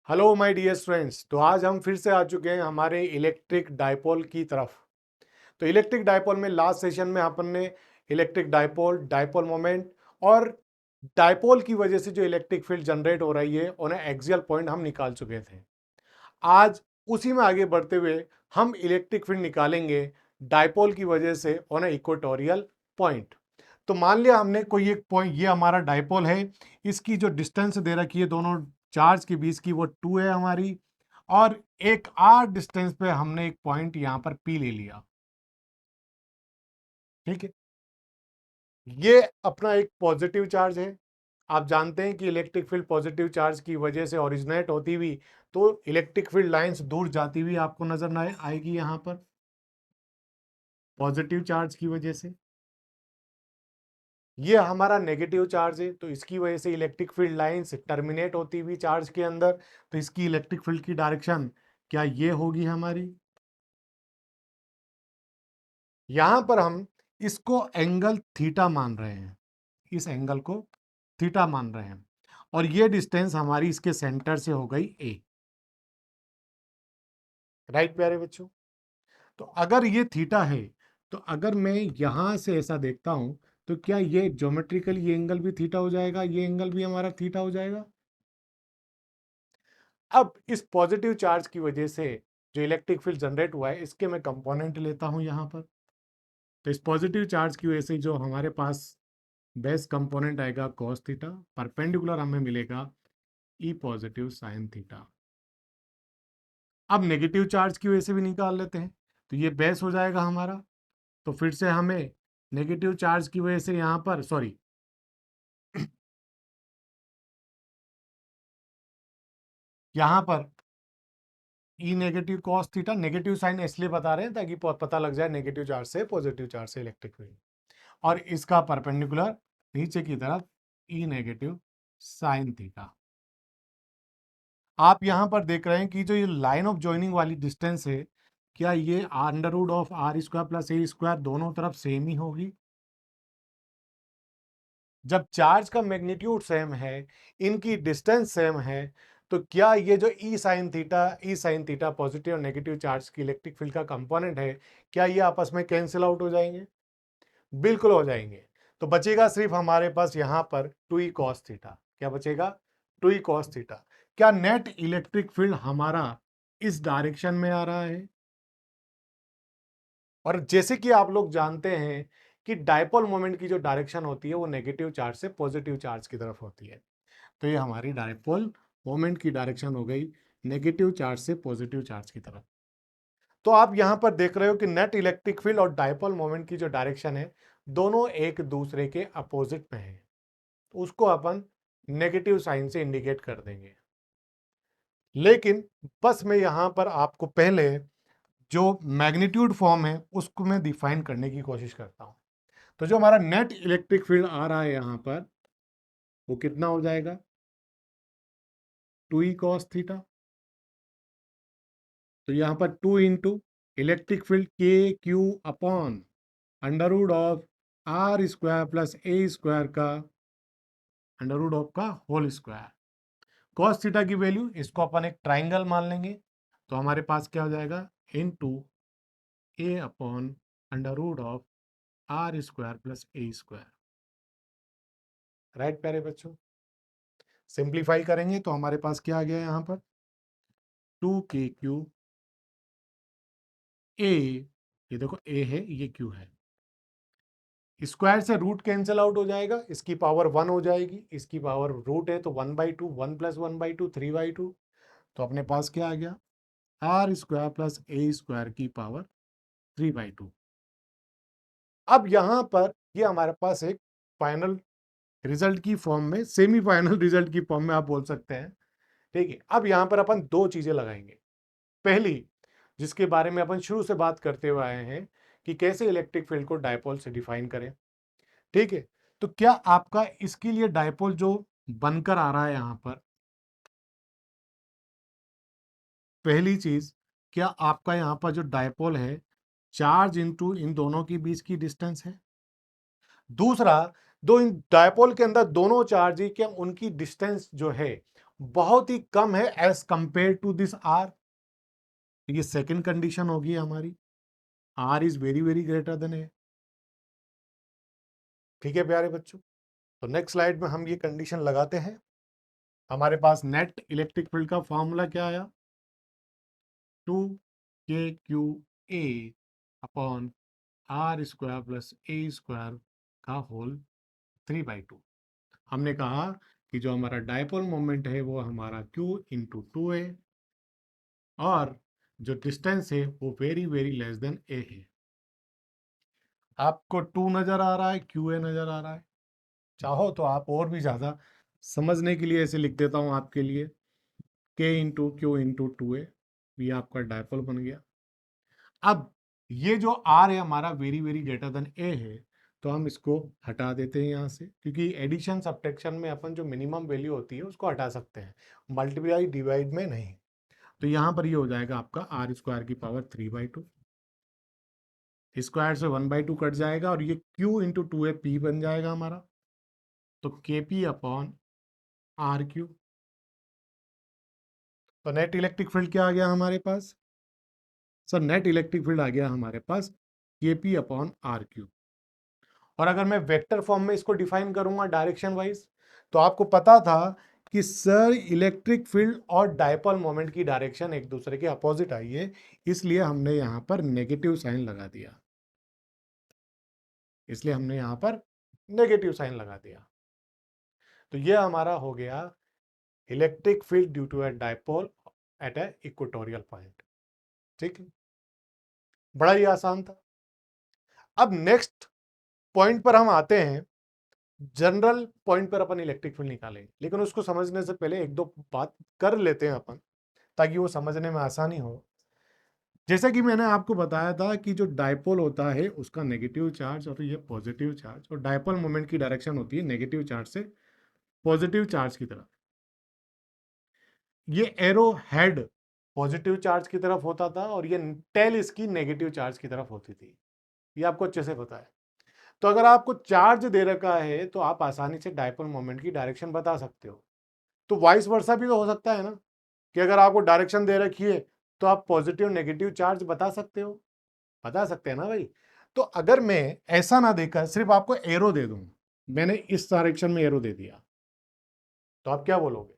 Hello my dear friends. तो आज हम फिर से आ चुके हैं हमारे इलेक्ट्रिक डाइपोल की तरफ। तो इलेक्ट्रिक डाइपोल में लास्ट सेशन में अपन ने इलेक्ट्रिक डाइपोल, डाइपोल मोमेंट और डाइपोल की वजह से जो इलेक्ट्रिक फील्ड जनरेट हो रही है उन्हें एक्सियल पॉइंट हम निकाल चुके थे। आज उसी में आगे बढ़ते हुए हम इलेक्ट्रिक फील्ड निकालेंगे डाइपोल की वजह से ऑन इक्वेटोरियल पॉइंट। तो मान लिया हमने कोई एक पॉइंट, ये हमारा डाइपोल है, इसकी जो डिस्टेंस दे रखी है दोनों चार्ज के बीच की वो 2 है हमारी, और एक आर डिस्टेंस पे हमने एक पॉइंट यहां पर पी ले लिया। ठीक है, ये अपना एक पॉजिटिव चार्ज है। आप जानते हैं कि इलेक्ट्रिक फील्ड पॉजिटिव चार्ज की वजह से ओरिजिनेट होती हुई तो इलेक्ट्रिक फील्ड लाइंस दूर जाती हुई आपको नजर ना आएगी यहां पर पॉजिटिव चार्ज की वजह से। ये हमारा नेगेटिव चार्ज है तो इसकी वजह से इलेक्ट्रिक फील्ड लाइंस टर्मिनेट होती हुई चार्ज के अंदर, तो इसकी इलेक्ट्रिक फील्ड की डायरेक्शन क्या ये होगी हमारी। यहां पर हम इसको एंगल थीटा मान रहे हैं, इस एंगल को थीटा मान रहे हैं, और ये डिस्टेंस हमारी इसके सेंटर से हो गई ए। राइट प्यारे बच्चों। तो अगर ये थीटा है तो अगर मैं यहां से ऐसा देखता हूं तो क्या ये ज्योमेट्रिकल ये एंगल भी थीटा हो जाएगा, ये एंगल भी हमारा थीटा हो जाएगा। अब इस पॉजिटिव चार्ज की वजह से जो इलेक्ट्रिक फील्ड जनरेट हुआ है इसके मैं कंपोनेंट लेता हूं यहां पर। तो इस पॉजिटिव चार्ज की वजह से जो हमारे पास बेस कंपोनेंट आएगा cos थीटा, परपेंडिकुलर हमें मिलेगा ई पॉजिटिव साइन थीटा। अब नेगेटिव चार्ज की वजह से भी निकाल लेते हैं, तो ये बेस हो जाएगा हमारा। तो फिर से हमें नेगेटिव चार्ज की वजह से यहां पर सॉरी यहां पर E negative cos theta, negative sine इसलिए बता रहे हैं ताकि पता लग जाए नेगेटिव चार्ज से पॉजिटिव चार्ज से इलेक्ट्रिक फील्ड, और इसका परपेंडिकुलर नीचे की तरफ ई नेगेटिव साइन थीटा। आप यहां पर देख रहे हैं कि जो ये लाइन ऑफ जॉइनिंग वाली डिस्टेंस है, क्या ये under root of R square plus a square दोनों तरफ सेम ही होगी। जब चार्ज का मैग्नीट्यूड सेम है, इनकी डिस्टेंस सेम है, तो क्या ये जो ई साइन थीटा पॉजिटिव और नेगेटिव चार्ज की इलेक्ट्रिक फील्ड का कंपोनेंट है, क्या ये आपस में कैंसिल आउट हो जाएंगे। बिल्कुल हो जाएंगे। तो बचेगा सिर्फ हमारे पास यहां पर 2e cos थीटा। क्या बचेगा, 2e cos थीटा। क्या नेट इलेक्ट्रिक फील्ड हमारा इस डायरेक्शन में आ रहा है। और जैसे कि आप लोग जानते हैं कि डायपोल मोमेंट की जो डायरेक्शन होती है वो नेगेटिव चार्ज से पॉजिटिव चार्ज की तरफ होती है। तो ये हमारी डायपोल मोमेंट की डायरेक्शन हो गई नेगेटिव चार्ज से पॉजिटिव चार्ज की तरफ। तो आप यहां पर देख रहे हो कि नेट इलेक्ट्रिक फील्ड और डायपोल मोमेंट की जो डायरेक्शन है दोनों एक दूसरे के अपोजिट में है, उसको अपन नेगेटिव साइन से इंडिकेट कर देंगे। लेकिन बस मैं यहां पर आपको पहले जो मैग्नीट्यूड फॉर्म है उसको मैं डिफाइन करने की कोशिश करता हूं। तो जो हमारा नेट इलेक्ट्रिक फील्ड आ रहा है यहां पर वो कितना हो जाएगा, 2e cos थीटा। तो यहां पर 2 इंटू इलेक्ट्रिक फील्ड के Q upon under root of R square plus a square का अंडर रूट ऑफ का होल स्क्वायर। cos थीटा की वैल्यू इसको अपन एक ट्राइंगल मान लेंगे, तो हमारे पास क्या हो जाएगा into a upon under root of R square plus a square. Right प्यारे बच्चों। सिंप्लीफाई करेंगे तो हमारे पास क्या आ गया यहां पर 2k क्यू ए, ये देखो ए है ये क्यू है, स्क्वायर से रूट कैंसिल आउट हो जाएगा, इसकी पावर 1 हो जाएगी, इसकी पावर रूट है तो 1/2, 1 प्लस 1/2 3/2। तो अपने पास क्या आ गया R square plus a square की पावर 3/2। अब यहां पर ये हमारे पास एक फाइनल रिजल्ट की फॉर्म में, सेमीफाइनल रिजल्ट की फॉर्म में आप बोल सकते हैं। ठीक है, अब यहां पर अपन दो चीजें लगाएंगे। पहली, जिसके बारे में अपन शुरू से बात करते हुए आए हैं कि कैसे इलेक्ट्रिक फील्ड को डायपोल से डिफाइन करें। ठीक है, तो क्या आपका इसके लिए डायपोल जो बनकर आ रहा है यहां पर, पहली चीज, क्या आपका यहां पर जो डायपोल है चार्ज इनटू इन दोनों के बीच की डिस्टेंस है। दूसरा, दो इन डायपोल के अंदर दोनों चार्ज ही क्या उनकी डिस्टेंस जो है बहुत ही कम है as compared to this R. ये सेकंड कंडीशन होगी हमारी, R is very very greater than A. ठीक है प्यारे बच्चों, तो नेक्स्ट स्लाइड में हम ये कंडीशन लगाते हैं। हमारे पास नेट इलेक्ट्रिक फील्ड का फॉर्मूला क्या आया, 2 KQA upon R square plus a square का होल 3/2। हमने कहा कि जो हमारा डायपोल मोमेंट है वो हमारा Q/2 है, और जो डिस्टेंस है वो वेरी वेरी लेस देन ए है। आपको 2 नजर आ रहा है, QA नजर आ रहा है। चाहो तो आप और भी ज्यादा समझने के लिए ऐसे लिख देता हूं आपके लिए, K/Q/2A, ये आपका डायपोल बन गया। अब ये जो आर है हमारा वेरी वेरी ग्रेटर देन ए है, तो हम इसको हटा देते हैं यहाँ से, क्योंकि एडिशन सब्ट्रैक्शन में अपन जो मिनिमम वैल्यू होती है उसको हटा सकते हैं, मल्टीप्लाई डिवाइड में नहीं। तो यहाँ पर ये हो जाएगा आपका आर स्क्वायर की पावर 3/2, स्क्वायर से 1/2 कट जाएगा, और ये Q/2A P बन जाएगा हमारा, तो KP अपॉन RQ। तो नेट इलेक्ट्रिक फील्ड क्या आ गया हमारे पास सर, नेट इलेक्ट्रिक फील्ड आ गया हमारे पास KP अपॉन RQ। और अगर मैं वेक्टर फॉर्म में इसको डिफाइन करूंगा डायरेक्शन वाइज, तो आपको पता था कि सर इलेक्ट्रिक फील्ड और डायपोल मोमेंट की डायरेक्शन एक दूसरे के अपोजिट आई है, इसलिए हमने यहां पर नेगेटिव साइन लगा दिया, इसलिए हमने यहां पर नेगेटिव साइन लगा दिया। तो ये हमारा हो गया electric field due to a dipole at a equatorial point. ठीक है, बड़ा ही आसान था। अब नेक्स्ट पॉइंट पर हम आते हैं, जनरल पॉइंट पर अपन इलेक्ट्रिक फील्ड निकालेंगे, लेकिन उसको समझने से पहले एक दो बात कर लेते हैं अपन, ताकि वो समझने में आसानी हो। जैसा कि मैंने आपको बताया था कि जो डायपोल होता है उसका नेगेटिव चार्ज और ये पॉजिटिव चार्ज, और डायपोल मोमेंट की डायरेक्शन होती है नेगेटिव चार्ज से पॉजिटिव चार्ज की तरफ। ये एरो हेड पॉजिटिव चार्ज की तरफ होता था, और ये टेल इसकी नेगेटिव चार्ज की तरफ होती थी, ये आपको अच्छे से पता है। तो अगर आपको चार्ज दे रखा है तो आप आसानी से डायपोल मोमेंट की डायरेक्शन बता सकते हो। तो वाइस वर्सा भी तो हो सकता है ना, कि अगर आपको डायरेक्शन दे रखी है तो आप पॉजिटिव नेगेटिव चार्ज बता सकते हो, बता सकते हैं ना भाई। तो अगर मैं ऐसा ना देकर सिर्फ आपको एरो दे दूं, मैंने इस डायरेक्शन में एरो दे दिया, तो आप क्या बोलोगे,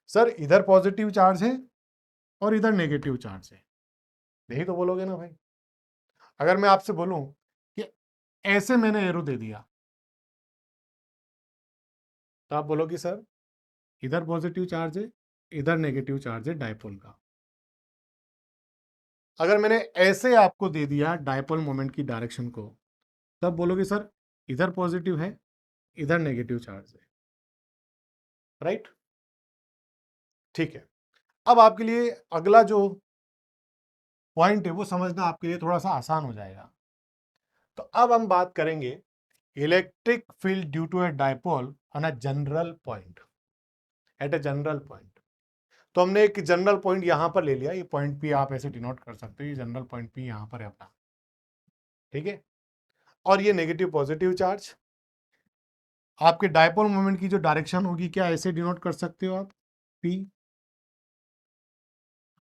सर इधर पॉजिटिव चार्ज है और इधर नेगेटिव चार्ज है, यही तो बोलोगे ना भाई। अगर मैं आपसे बोलूं कि ऐसे मैंने एरो दे दिया, तो आप बोलोगे सर इधर पॉजिटिव चार्ज है, इधर नेगेटिव चार्ज है डायपोल का। अगर मैंने ऐसे आपको दे दिया डायपोल मोमेंट की डायरेक्शन को, तब बोलोगे सर इधर पॉजिटिव है, इधर नेगेटिव चार्ज है, राइट। ठीक है, अब आपके लिए अगला जो पॉइंट है वो समझना आपके लिए थोड़ा सा आसान हो जाएगा। तो अब हम बात करेंगे electric field due to a dipole on a general point, at a general point. तो हमने एक जनरल पॉइंट यहां पर ले लिया, ये पॉइंट पी आप ऐसे डिनोट कर सकते हो, ये जनरल पॉइंट पी यहां पर है अपना, ठीक है। और ये नेगेटिव पॉजिटिव चार्ज, आपके डायपोल मोमेंट की जो डायरेक्शन होगी क्या ऐसे डिनोट कर सकते हो आप, पी।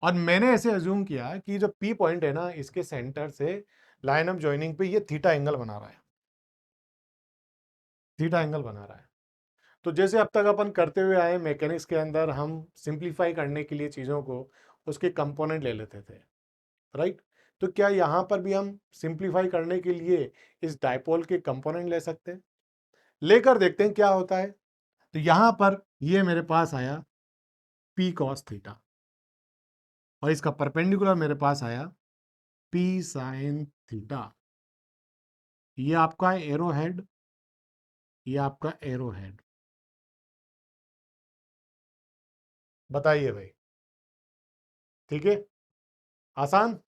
और मैंने ऐसे अज्यूम किया कि जो पी पॉइंट है ना, इसके सेंटर से लाइन ऑफ ज्वाइनिंग पे ये थीटा एंगल बना रहा है, थीटा एंगल बना रहा है। तो जैसे अब तक अपन करते हुए आए मैकेनिक्स के अंदर, हम सिंप्लीफाई करने के लिए चीज़ों को उसके कंपोनेंट ले लेते थे, राइट। तो क्या यहाँ पर भी हम सिंप्लीफाई करने के लिए इस डायपोल के कंपोनेंट ले सकते हैं, लेकर देखते हैं क्या होता है। तो यहाँ पर ये मेरे पास आया पी कॉस थीटा, और इसका परपेंडिकुलर मेरे पास आया पी साइन थीटा। ये आपका एरो हेड, ये आपका एरो हेड। बताइए भाई, ठीक है, आसान।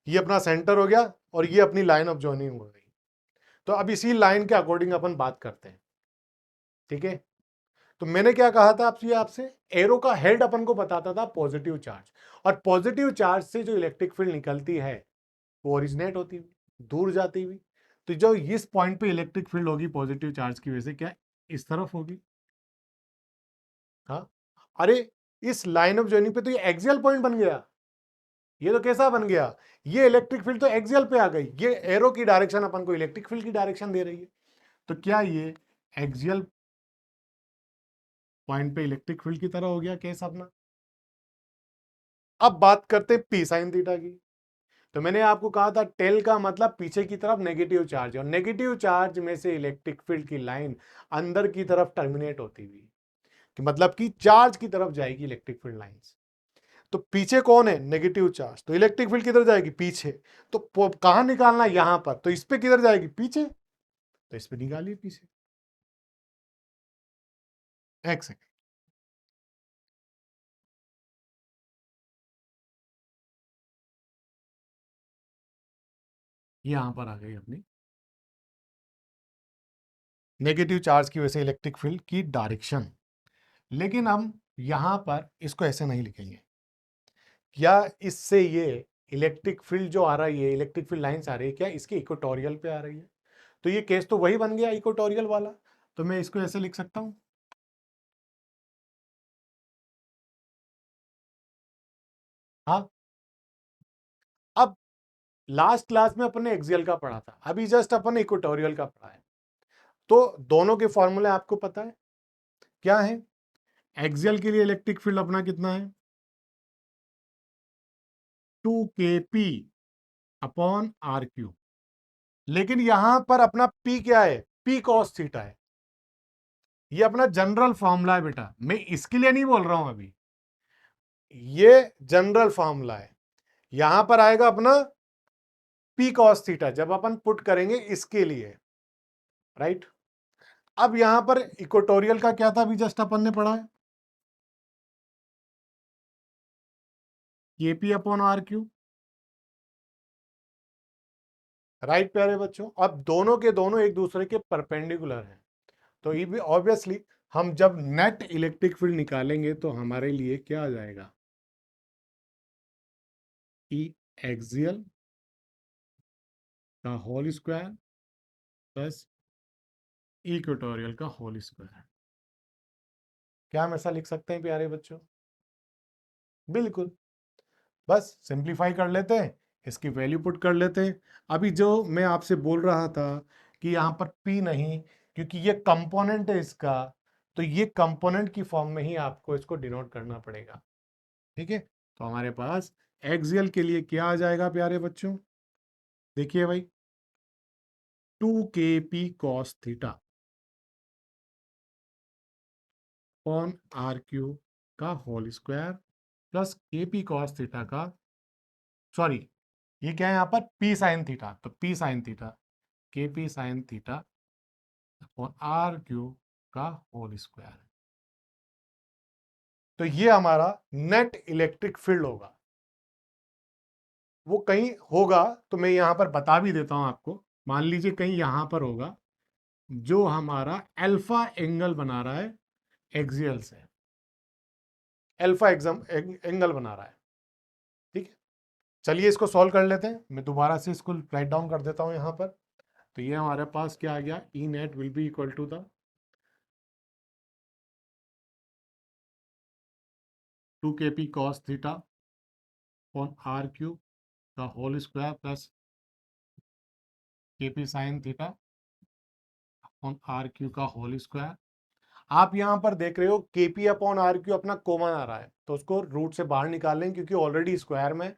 ये अपना सेंटर हो गया, और ये अपनी लाइन ऑफ जॉइनिंग हो गई। तो अब इसी लाइन के अकॉर्डिंग अपन बात करते हैं, ठीक है। तो मैंने क्या कहा था आपसे, एरो का हेड अपन को बताता था पॉजिटिव चार्ज, और पॉजिटिव चार्ज से जो इलेक्ट्रिक फील्ड निकलती है वो ओरिजिनेट होती हुई दूर जाती हुई। तो जो इस पॉइंट पे इलेक्ट्रिक फील्ड होगी पॉजिटिव चार्ज की वजह से, क्या इस तरफ होगी, हाँ। अरे इस लाइन ऑफ जॉइनिंग पे तो ये एक्सियल पॉइंट बन गया, ये तो कैसा बन गया, ये इलेक्ट्रिक फील्ड तो एक्सियल पे आ गई, ये एरो की डायरेक्शन अपन को इलेक्ट्रिक फील्ड की डायरेक्शन दे रही है। तो क्या ये एक्सियल पॉइंट पे इलेक्ट्रिक फील्ड की तरह हो गया केस अपना। अब बात करते हैं पी साइन थीटा की। तो मैंने आपको कहा था टेल का मतलब पीछे की तरफ नेगेटिव चार्ज है, और नेगेटिव चार्ज में से इलेक्ट्रिक फील्ड की लाइन अंदर की तरफ टर्मिनेट होती हुई, कि मतलब कि चार्ज की तरफ जाएगी इलेक्ट्रिक फील्ड लाइंस। तो पीछे कौन है, नेगेटिव चार्ज, तो इलेक्ट्रिक फील्ड किधर जाएगी, पीछे। तो कहां निकालना, यहां पर, तो इस पे किधर जाएगी, पीछे, तो इस पे निकालिए पीछे। एक सेकेंड, यहां पर आ गई अपनी नेगेटिव चार्ज की वजह से इलेक्ट्रिक फील्ड की डायरेक्शन। लेकिन हम यहां पर इसको ऐसे नहीं लिखेंगे, क्या इससे ये इलेक्ट्रिक फील्ड जो आ रही है, इलेक्ट्रिक फील्ड लाइंस आ रही है, क्या इसके इक्वेटोरियल पे आ रही है, तो ये केस तो वही बन गया इक्वेटोरियल वाला। तो मैं इसको ऐसे लिख सकता हूं, हाँ। अब लास्ट क्लास में अपन ने एक्सियल का पढ़ा था, अभी जस्ट अपन ने इक्वेटोरियल का पढ़ा है। तो दोनों के फॉर्मूले आपको पता है क्या है। एक्सियल के लिए इलेक्ट्रिक फील्ड अपना कितना है, 2kp अपॉन आर क्यू। लेकिन यहां पर अपना पी क्या है, पी कॉस थीटा है। ये अपना जनरल फॉर्मूला है बेटा, मैं इसके लिए नहीं बोल रहा हूं अभी, ये जनरल फॉर्मूला है। यहां पर आएगा अपना पी कॉस थीटा जब अपन पुट करेंगे इसके लिए, राइट। अब यहां पर इक्वेटोरियल का क्या था, अभी जस्ट अपन ने पढ़ा है, KP upon R Q, right प्यारे बच्चों। अब दोनों के दोनों एक दूसरे के परपेंडिकुलर हैं, तो ये भी ऑब्वियसली हम जब नेट इलेक्ट्रिक फील्ड निकालेंगे तो हमारे लिए क्या आ जाएगा, ई एक्सियल का होल स्क्वायर प्लस इक्वेटोरियल का होल स्क्वायर। क्या हम ऐसा लिख सकते हैं प्यारे बच्चों, बिल्कुल। बस सिंप्लीफाई कर लेते हैं, इसकी वैल्यू पुट कर लेते हैं। अभी जो मैं आपसे बोल रहा था कि यहाँ पर P नहीं, क्योंकि ये कंपोनेंट है इसका, तो ये कंपोनेंट की फॉर्म में ही आपको इसको डिनोट करना पड़ेगा, ठीक है। तो हमारे पास एक्सियल के लिए क्या आ जाएगा प्यारे बच्चों, देखिए भाई, 2kp cos theta upon R Q का whole square plus KP cos theta का, सॉरी ये क्या है यहाँ पर, पी साइन थीटा, तो P sine theta, K P sine theta और आर क्यू का होल स्क्वायर। तो ये हमारा नेट इलेक्ट्रिक फील्ड होगा। वो कहीं होगा तो मैं यहां पर बता भी देता हूं आपको, मान लीजिए कहीं यहां पर होगा जो हमारा अल्फा एंगल बना रहा है एक्सियल से, अल्फा एग्जाम एंगल बना रहा है, ठीक है। चलिए इसको सॉल्व कर लेते हैं, मैं दोबारा से इसको राइट डाउन कर देता हूं यहां पर। तो ये हमारे पास क्या आ गया, E net will be equal to the 2kp cos theta upon R Q का whole square plus KP sine theta upon R Q का होल स्क्वायर। आप यहां पर देख रहे हो केपी अपॉन आर क्यू अपना कॉमन आ रहा है, तो उसको रूट से बाहर निकाल लें क्योंकि ऑलरेडी स्क्वायर में,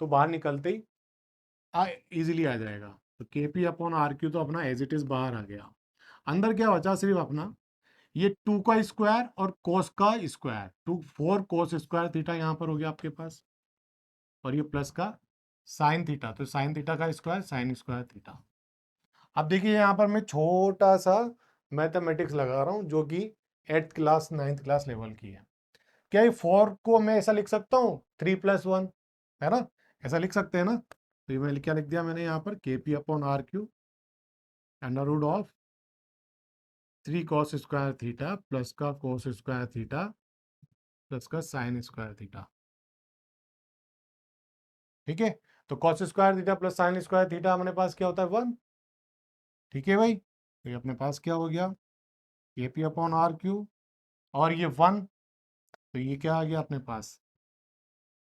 तो बाहर निकलते ही इजीली आ जाएगा। तो केपी अपॉन आर क्यू तो अपना एज इट इज बाहर आ गया। अंदर क्या बचा सिर्फ अपना ये 2 का स्क्वायर और कोस का स्क्वायर, 4 कोस स्क्वायर थीटा यहां पर हो गया आपके पास, और ये प्लस का साइन थीटा, तो साइन थीटा का स्क्वायर साइन स्क्वायर थीटा। अब देखिए यहां पर मैं छोटा सा मैथमेटिक्स लगा रहा हूं जो कि 8th class 9th class level की है। क्या ये 4 को मैं ऐसा लिख सकता हूँ 3+1, है ना, ऐसा लिख सकते हैं ना। तो ये मैं क्या लिख दिया मैंने यहाँ पर, K P upon R Q under root of 3 cos square theta plus का कोस स्क्वायर थीटा प्लस का साइन स्क्वायर थीटा, ठीक है। तो cos square theta plus sine square theta हमारे पास क्या होता है, 1, ठीक है भाई। तो ये अपने पास क्या हो गया, के पी अपॉन आर क्यू, और ये 1 तो ये क्या आ गया अपने पास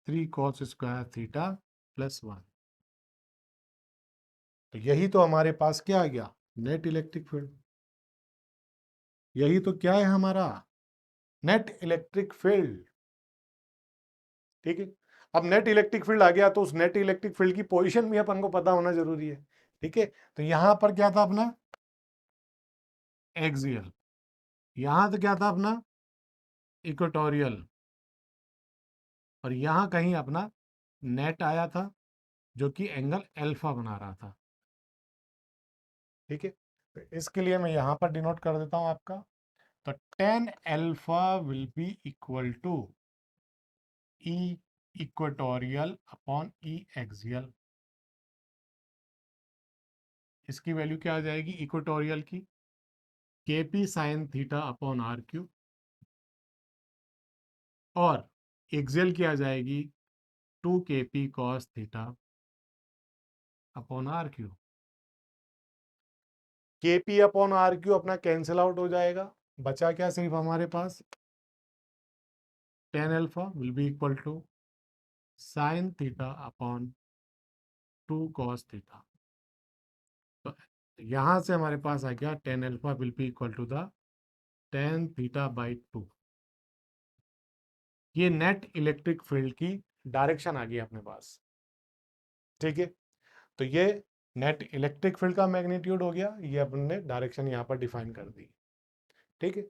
3 cos स्क्वायर थीटा प्लस 1। तो यही तो हमारे पास क्या आ गया नेट इलेक्ट्रिक फील्ड। यही तो क्या है हमारा नेट इलेक्ट्रिक फील्ड। ठीक है। अब नेट इलेक्ट्रिक फील्ड आ गया तो उस नेट इलेक्ट्रिक फील्ड की पोजीशन भी अपन को पता होना जरूरी है। ठीक है। तो यहां पर क्या था अपना एक्सियल, यहां तो क्या था अपना इक्वेटोरियल, और यहां कहीं अपना नेट आया था जो कि एंगल अल्फा बना रहा था। ठीक है। तो इसके लिए मैं यहां पर डिनोट कर देता हूं आपका। तो tan alpha will be equal to E equatorial upon E axial. इसकी वैल्यू क्या आ जाएगी इक्वेटोरियल की K P sine theta upon R Q, और एक्सियल की आ जाएगी 2 kp cos theta upon R Q. K P upon R Q अपना कैंसिल आउट हो जाएगा, बचा क्या सिर्फ हमारे पास tan alpha will be equal to sine theta upon 2 cos theta. तो यहां से हमारे पास आ गया tan alpha will be equal to the tan theta by 2। ये नेट इलेक्ट्रिक फील्ड की डायरेक्शन आ गई अपने पास। ठीक है। तो ये नेट इलेक्ट्रिक फील्ड का मैग्नीट्यूड हो गया, ये अपन ने डायरेक्शन यहाँ पर डिफाइन कर दी। ठीक है।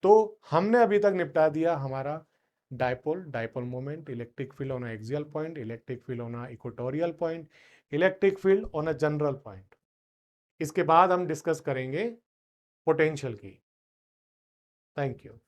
तो हमने अभी तक निपटा दिया हमारा dipole, dipole moment, electric field on axial point, electric field on equatorial point, electric field on a general point. इसके बाद हम डिस्कस करेंगे पोटेंशियल की। Thank you.